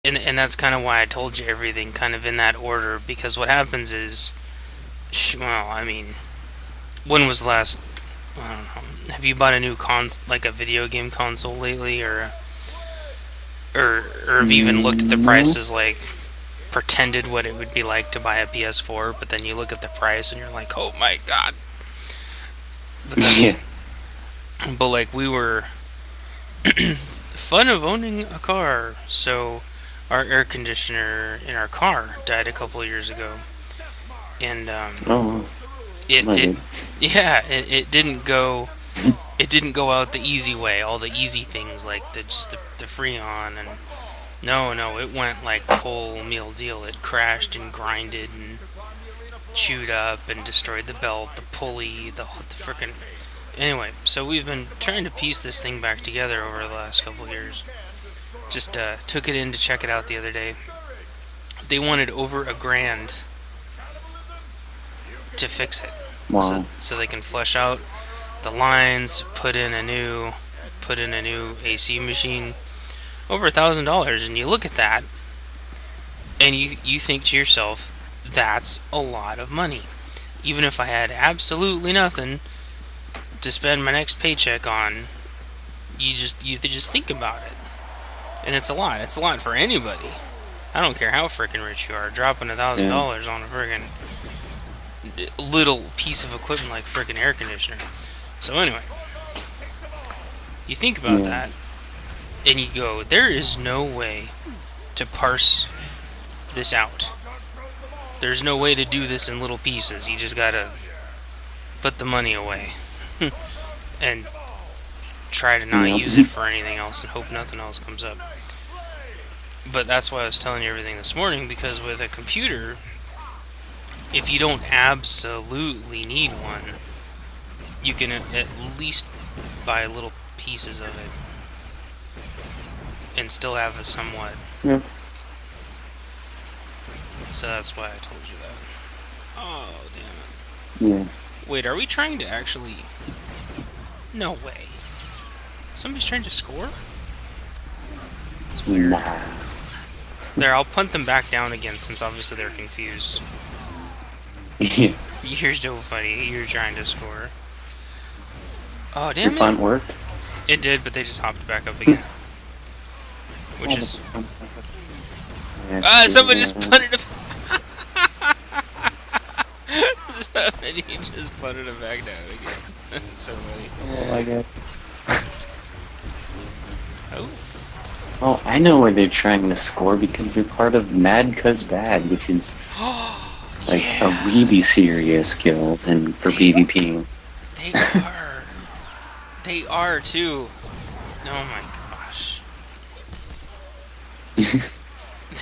And that's kind of why I told you everything kind of in that order, because what happens is, well, I mean, when was the last? I don't know. Have you bought a new like a video game console lately, or have you even looked at the No. prices, like pretended what it would be like to buy a PS4, but then you look at the price and you're like, oh my god. But then, Yeah. but like we were fun of owning a car, so our air conditioner in our car died a couple of years ago, and Oh, it my it good. yeah, it didn't go out the easy way, all the easy things like the Freon, and no, it went like the whole meal deal. It crashed and grinded and chewed up and destroyed the belt, the pulley, the frickin'. Anyway, so we've been trying to piece this thing back together over the last couple of years. Just took it in to check it out the other day. They wanted over $1,000 to fix it, Wow. so they can flush out the lines, put in a new AC machine. Over $1,000, and you look at that, and you think to yourself, that's a lot of money. Even if I had absolutely nothing to spend my next paycheck on, you just think about it, and it's a lot. It's a lot for anybody. I don't care how freaking rich you are. Dropping a thousand Yeah. dollars on a freaking little piece of equipment like freaking air conditioner. So anyway, you think about Yeah. that, and you go, there is no way to parse this out. There's no way to do this in little pieces. You just gotta put the money away and try to not use Yep. it for anything else and hope nothing else comes up. But that's why I was telling you everything this morning, because with a computer, if you don't absolutely need one, you can at least buy little pieces of it and still have a somewhat. Yep. So that's why I told you that. Oh, damn Yeah. it. Wait, are we trying to actually. No way. Somebody's trying to score? That's weird. Nah. There, I'll punt them back down again since obviously they're confused. Yeah. You're so funny. You're trying to score. Oh, Your damn it. punt worked. It did, but they just hopped back up again. Which is. Somebody just punted it. Somebody just punted it back down again. That's so funny. Oh, I got. Oh. Oh, I know where they're trying to score because they're part of Mad Cuz Bad, which is like a Yeah. really serious guild and for They, PvP. they are. They are too. Oh my gosh.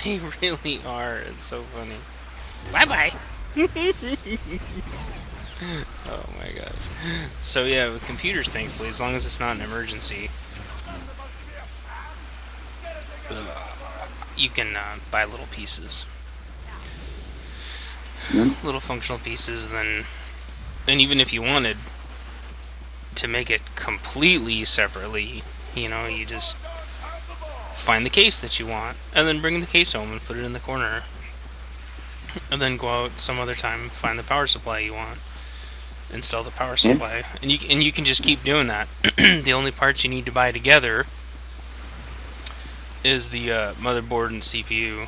They really are. It's so funny. Bye bye. Oh my god. So yeah, with computers, thankfully, as long as it's not an emergency, you can buy little pieces, Yep. little functional pieces. Then, and even if you wanted to make it completely separately, you just find the case that you want, and then bring the case home and put it in the corner, and then go out some other time, find the power supply you want, install the power Yeah. supply, and you can just keep doing that. The only parts you need to buy together is the motherboard and CPU,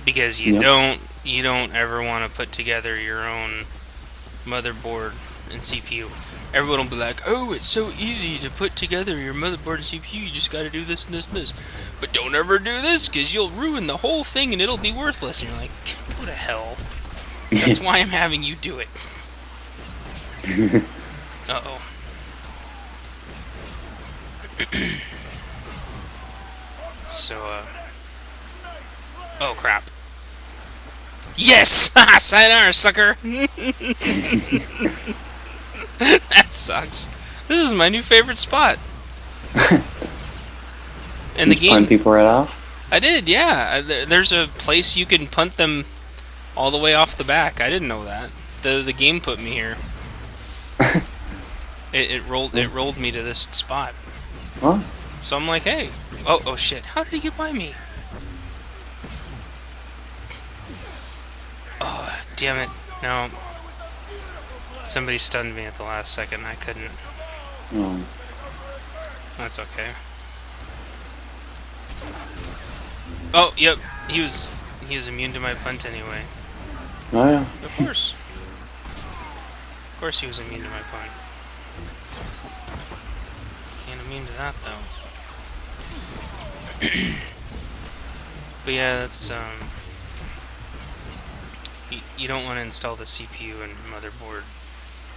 because Yep. you don't ever want to put together your own motherboard and CPU. Everyone will be like, "Oh, it's so easy to put together your motherboard and CPU. You just got to do this and this and this." But don't ever do this, because you'll ruin the whole thing and it'll be worthless. And you're like, "Go to hell." That's why I'm having you do it. Uh oh. So, oh crap. Yes! Sayonara, sucker! That sucks. This is my new favorite spot. In the Just punt game. people right off. I did, yeah. There's a place you can punt them all the way off the back. I didn't know that. The game put me here. It rolled me to this spot. Huh? So I'm like, hey. Oh shit. How did he get by me? Oh, damn it. No. Somebody stunned me at the last second. I couldn't. Oh. That's okay. Oh, yep. He was immune to my punt anyway. Oh yeah. Of course. Of course he was immune to my punt. Ain't immune to that though. But yeah, that's you don't want to install the CPU and motherboard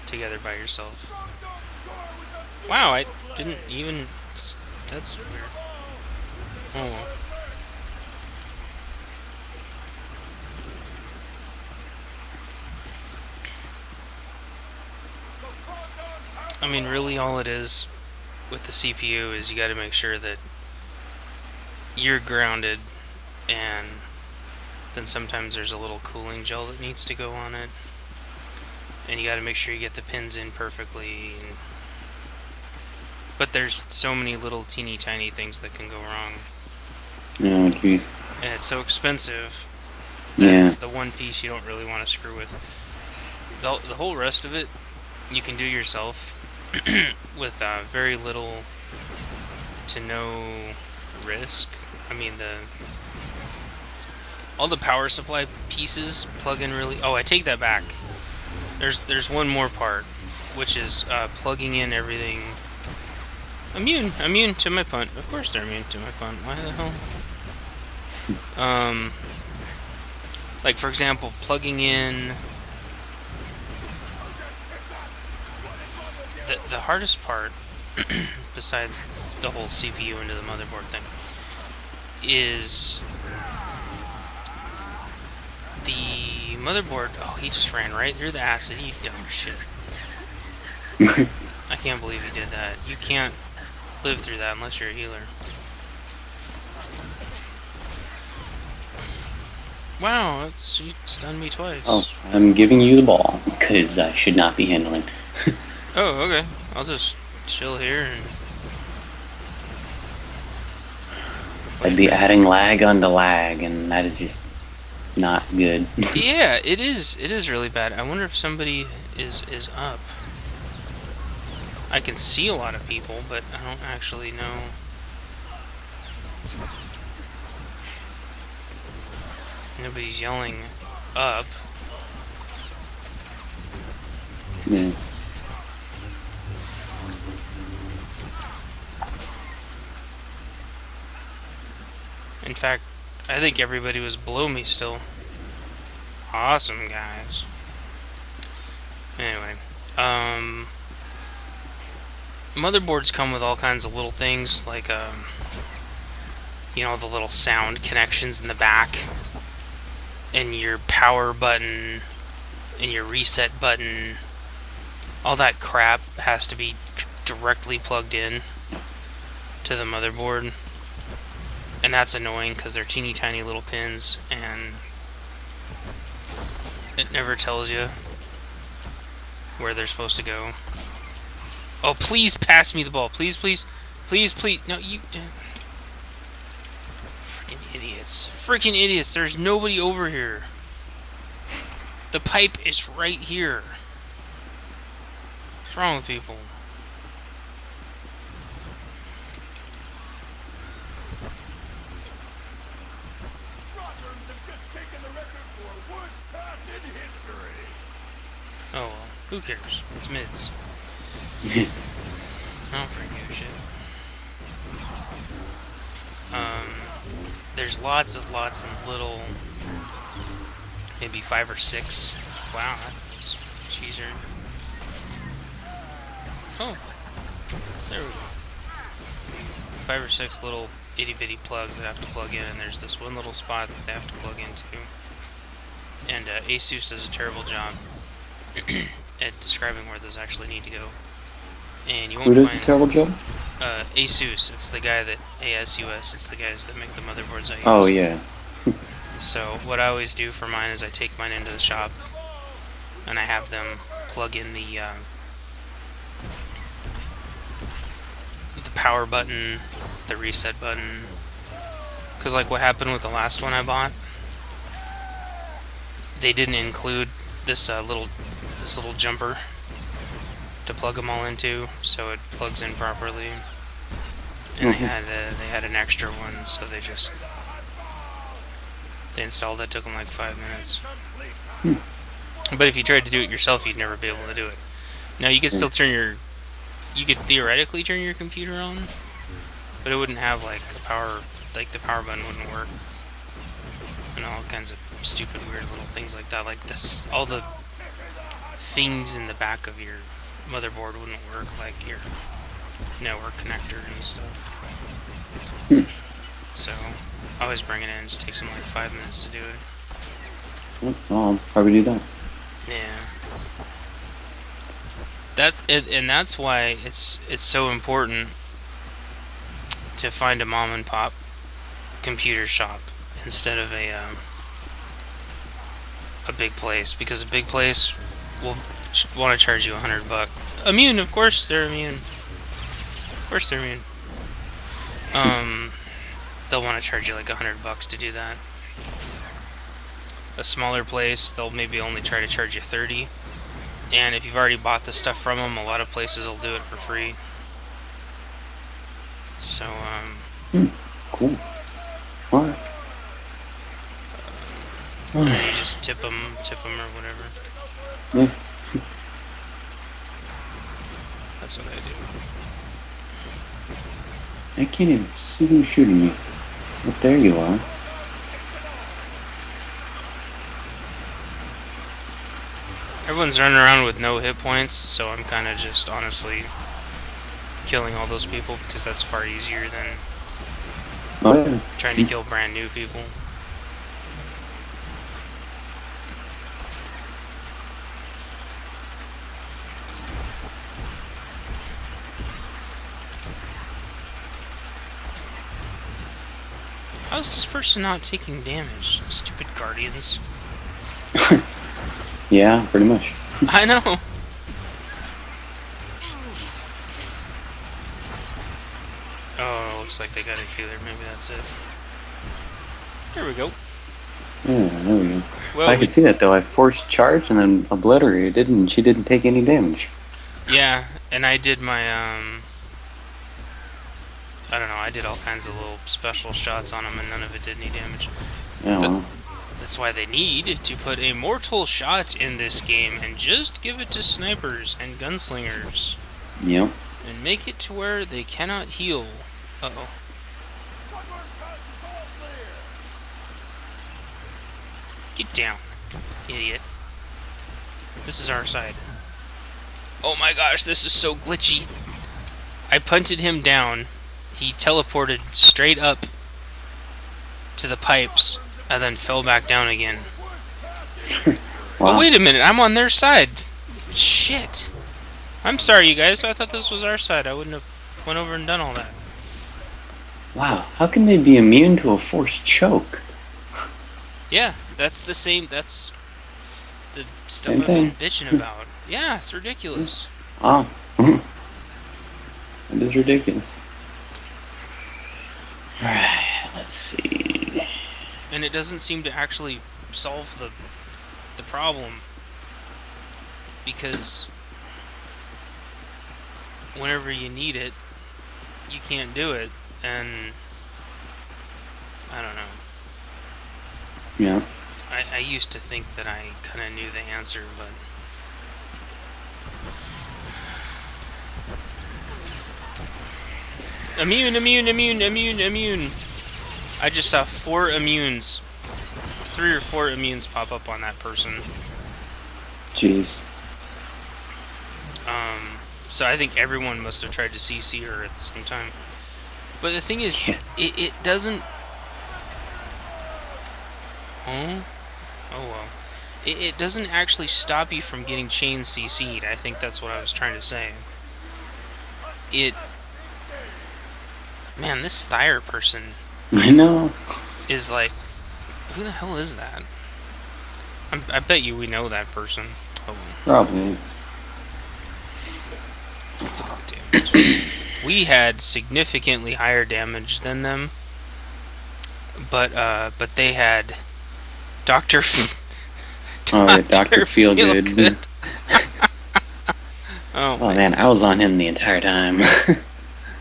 together by yourself. Wow, I didn't even. That's weird. Oh well. I mean, really, all it is with the CPU is you got to make sure that you're grounded, and then sometimes there's a little cooling gel that needs to go on it, and you got to make sure you get the pins in perfectly. But there's so many little teeny tiny things that can go wrong. Oh jeez. And it's so expensive that it's the one piece you don't really want to screw with. The whole rest of it you can do yourself with very little to no risk. I mean, all the power supply pieces plug in really. Oh, I take that back. There's one more part, which is plugging in everything. Immune to my punt. Of course they're immune to my punt. Why the hell? Like for example, plugging in the hardest part, besides the whole CPU into the motherboard thing, is the motherboard. Oh, he just ran right through the acid. You dumb shit. I can't believe he did that. You can't live through that unless you're a healer. Wow, you stunned me twice. Oh, I'm giving you the ball because I should not be handling. Oh, okay. I'll just chill here and. I'd be adding lag onto lag, and that is just not good. Yeah, it is. It is really bad. I wonder if somebody is up. I can see a lot of people, but I don't actually know. Nobody's yelling up. Yeah. In fact, I think everybody was below me still. Awesome, guys. Anyway, motherboards come with all kinds of little things, like, you know, the little sound connections in the back, and your power button, and your reset button. All that crap has to be directly plugged in to the motherboard. And that's annoying because they're teeny tiny little pins, and it never tells you where they're supposed to go. Oh, please pass me the ball. Please, please. Please, please. No, you. Freaking idiots. Freaking idiots. There's nobody over here. The pipe is right here. What's wrong with people? Oh well, who cares? It's mids. I don't freaking give a shit. There's lots of little, maybe 5 or 6. Wow, that's cheeser. Oh, there we go. 5 or 6 little itty bitty plugs that have to plug in, and there's this one little spot that they have to plug into. And Asus does a terrible job at describing where those actually need to go. And you won't Who does find a terrible job? Asus. It's the guy that ASUS. It's the guys that make the motherboards I use. Oh yeah. So what I always do for mine is I take mine into the shop and I have them plug in the power button, the reset button. Because like what happened with the last one I bought, they didn't include this little jumper to plug them all into, so it plugs in properly. And they had an extra one, so they installed it. Took them like 5 minutes. But if you tried to do it yourself, you'd never be able to do it. Now you could still you could theoretically turn your computer on, but it wouldn't have like a power, like the power button wouldn't work, and all kinds of stupid, weird little things like that. Like this, all the things in the back of your motherboard wouldn't work, like your network connector and stuff. So I always bring it in. It just takes them like 5 minutes to do it. I'll probably do that. Yeah. That's why it's so important to find a mom and pop computer shop instead of a big place, because a big place will want to charge you $100. Immune, of course they're immune. Of course they're immune. They'll want to charge you like $100 to do that. A smaller place, they'll maybe only try to charge you $30. And if you've already bought the stuff from them, a lot of places will do it for free. So, cool. Alright. You just tip them or whatever. Yeah. That's what I do. I can't even see who's shooting me. But there you are. Everyone's running around with no hit points, so I'm kind of just honestly killing all those people, because that's far easier than trying to kill brand new people. How is this person not taking damage? Stupid guardians. Yeah, pretty much. I know. Oh, looks like they got a healer. Maybe that's it. There we go. Yeah, there we go. Well, I could see that though. I forced charge and then obliterated, and she didn't take any damage. Yeah, and I did my I don't know. I did all kinds of little special shots on them, and none of it did any damage. Yeah. Well. That's why they need to put a mortal shot in this game and just give it to snipers and gunslingers. Yep. And make it to where they cannot heal. Uh-oh. Get down, idiot. This is our side. Oh my gosh, this is so glitchy. I punted him down. He teleported straight up to the pipes and then fell back down again. Wow. Oh, wait a minute, I'm on their side. Shit. I'm sorry, you guys. I thought this was our side. I wouldn't have went over and done all that. Wow, how can they be immune to a forced choke? Yeah, that's the same. That's the stuff Same I've been thing. bitching about. Yeah, it's ridiculous. Ah. It is ridiculous. Alright, let's see. And it doesn't seem to actually solve the problem, because whenever you need it, you can't do it, and I don't know. Yeah. I used to think that I kind of knew the answer, but immune. I just saw 4 immunes. 3 or 4 immunes pop up on that person. Jeez. So I think everyone must have tried to CC her at the same time. But the thing is, Yeah. it doesn't... Huh? Oh well. It doesn't actually stop you from getting chain CC'd. I think that's what I was trying to say. Man, this Thyre person I know. is like... Who the hell is that? I bet you we know that person. Oh, Probably. let's look at the damage. We had significantly higher damage than them, but they had Dr. Oh, yeah, Dr. Feelgood. Oh, Oh man, I was on him the entire time.